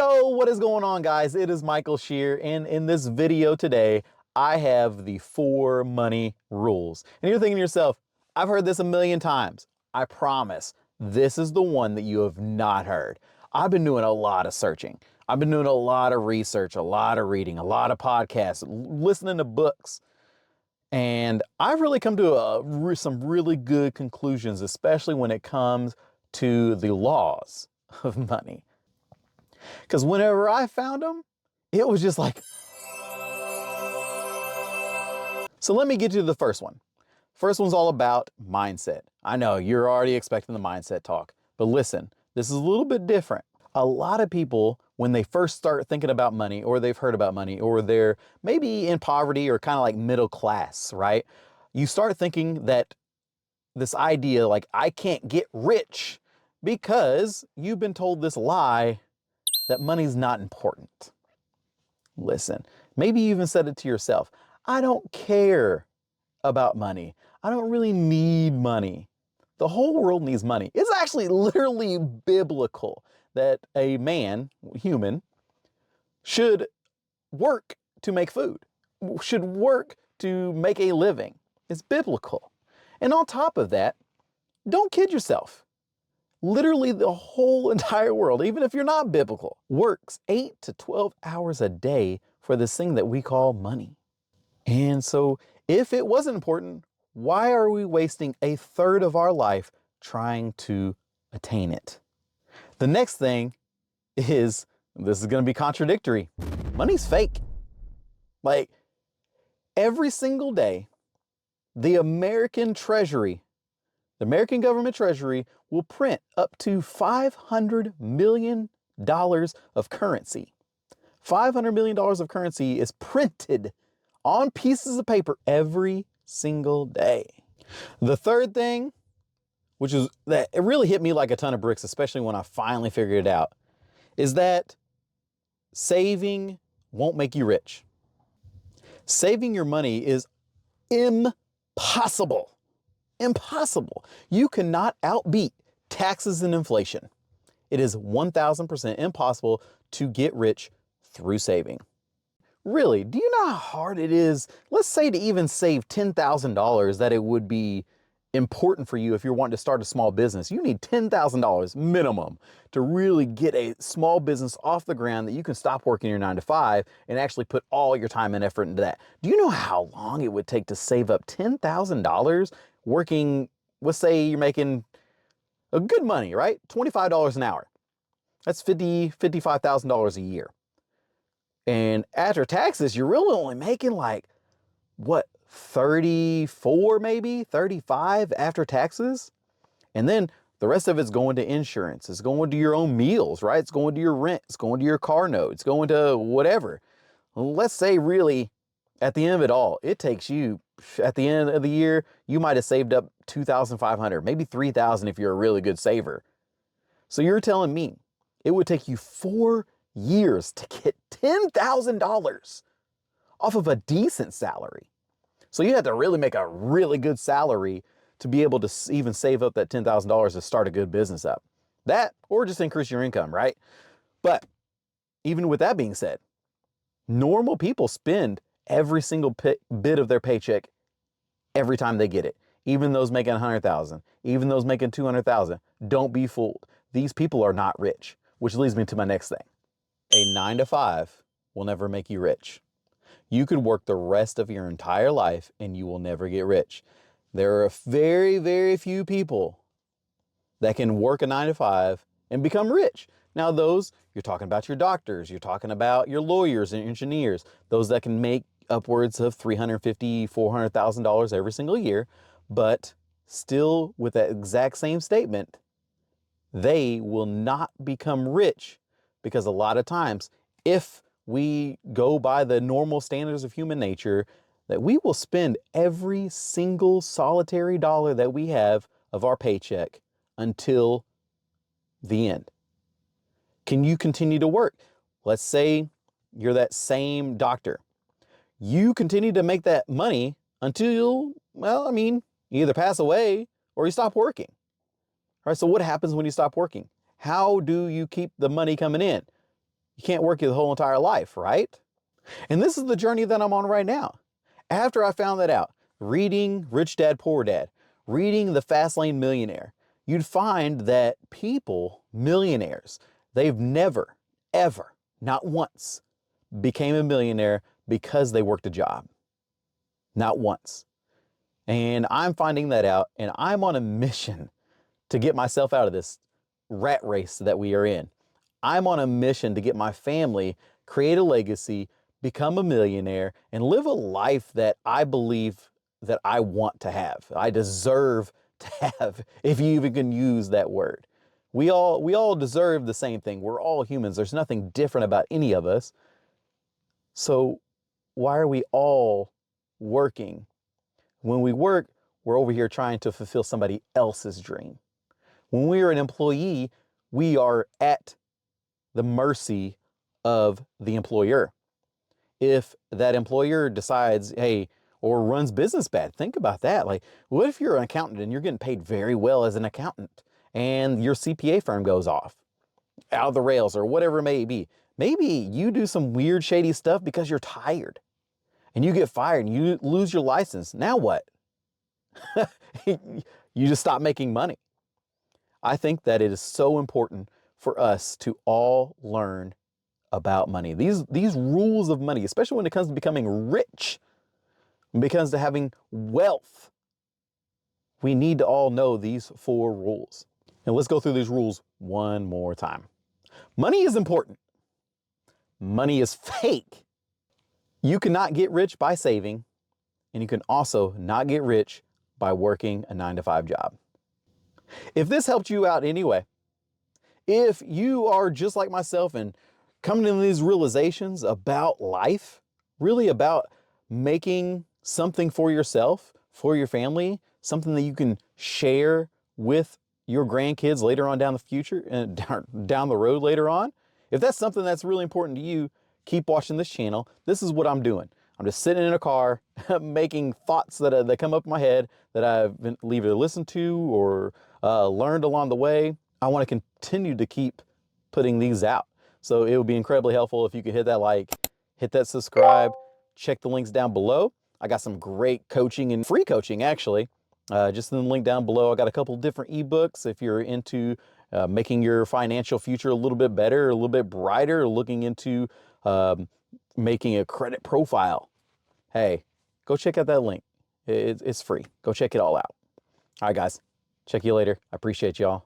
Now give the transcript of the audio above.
Yo, what is going on, guys? It is Michael Shear, and in this video today, I have the 4 money rules. And you're thinking to yourself, I've heard this a million times. I promise, this is the one that you have not heard. I've been doing a lot of searching. I've been doing a lot of research, a lot of reading, a lot of podcasts, listening to books. And I've really come to some really good conclusions, especially when it comes to the laws of money. Because whenever I found them, it was just like. So let me get to the first one. First one's all about mindset. I know you're already expecting the mindset talk, but listen, this is a little bit different. A lot of people, when they first start thinking about money, or they've heard about money, or they're maybe in poverty or kind of like middle class, right? You start thinking that this idea like, I can't get rich because you've been told this lie that money's not important. Listen, maybe you even said it to yourself. I don't care about money. I don't really need money. The whole world needs money. It's actually literally biblical that a man, human, should work to make food, should work to make a living. It's biblical. And on top of that, don't kid yourself. Literally the whole entire world, even if you're not biblical, works 8 to 12 hours a day for this thing that we call money. And so if it wasn't important, why are we wasting a third of our life trying to attain it? The next thing is, this is going to be contradictory. Money's fake. Like every single day, the American government treasury will print up to $500 million of currency. $500 million of currency is printed on pieces of paper every single day. The third thing, which is that it really hit me like a ton of bricks, especially when I finally figured it out, is that saving won't make you rich. Saving your money is impossible. Impossible. You cannot outbeat taxes and inflation. It is 1000% impossible to get rich through saving. Really, do you know how hard it is? Let's say to even save $10,000, that it would be important for you if you're wanting to start a small business. You need $10,000 minimum to really get a small business off the ground that you can stop working your 9 to 5 and actually put all your time and effort into that. Do you know how long it would take to save up $10,000 working? Let's say you're making a good money, right? $25 an hour. That's $55,000 a year. And after taxes, you're really only making like, what, 34, maybe 35 after taxes. And then the rest of it's going to insurance. It's going to your own meals, right? It's going to your rent. It's going to your car note. It's going to whatever. Let's say really at the end of it all, it takes you, at the end of the year, you might have saved up $2,500, maybe $3,000 if you're a really good saver. So you're telling me it would take you 4 years to get $10,000 off of a decent salary. So you had to really make a really good salary to be able to even save up that $10,000 to start a good business up. That, or just increase your income, right? But even with that being said, normal people spend every single bit of their paycheck every time they get it. Even those making 100,000, even those making 200,000. Don't be fooled. These people are not rich, which leads me to my next thing. A 9 to 5 will never make you rich. You could work the rest of your entire life and you will never get rich. There are very, very few people that can work a 9 to 5 and become rich. Now those, you're talking about your doctors, you're talking about your lawyers and engineers, those that can make upwards of $350,000, $400,000 every single year, but still with that exact same statement, they will not become rich, because a lot of times, if we go by the normal standards of human nature, that we will spend every single solitary dollar that we have of our paycheck until the end. Can you continue to work? Let's say you're that same doctor. You continue to make that money until, you either pass away or you stop working. All right, so what happens when you stop working? How do you keep the money coming in? You can't work your whole entire life, right? And this is the journey that I'm on right now. After I found that out, reading Rich Dad, Poor Dad, reading The Fast Lane Millionaire, you'd find that people, millionaires, they've never, ever, not once, became a millionaire because they worked a job. Not once. And I'm finding that out, and I'm on a mission to get myself out of this rat race that we are in. I'm on a mission to get my family, create a legacy, become a millionaire, and live a life that I believe that I want to have. I deserve to have, if you even can use that word. We all deserve the same thing. We're all humans. There's nothing different about any of us. So why are we all working? When we work, we're over here trying to fulfill somebody else's dream. When we are an employee, we are at the mercy of the employer. If that employer decides, hey, or runs business bad, think about that. Like, what if you're an accountant and you're getting paid very well as an accountant and your CPA firm goes off, out of the rails or whatever it may be? Maybe you do some weird, shady stuff because you're tired and you get fired and you lose your license. Now what? You just stop making money. I think that it is so important for us to all learn about money. These rules of money, especially when it comes to becoming rich, when it comes to having wealth, we need to all know these 4 rules. And let's go through these rules one more time. Money is important. Money is fake. You cannot get rich by saving, and you can also not get rich by working a 9-to-5 job. If this helped you out anyway, if you are just like myself and coming to these realizations about life, really about making something for yourself, for your family, something that you can share with your grandkids later on down the future and down the road later on, if that's something that's really important to you, keep watching this channel. This is what I'm doing. I'm just sitting in a car making thoughts that come up in my head that I've either listened to or learned along the way. I want to continue to keep putting these out. So it would be incredibly helpful if you could hit that like, hit that subscribe, check the links down below. I got some great coaching and free coaching actually. Just in the link down below, I got a couple different ebooks if you're into making your financial future a little bit better, a little bit brighter, looking into making a credit profile. Hey, go check out that link. It's free. Go check it all out. All right, guys. Check you later. I appreciate y'all.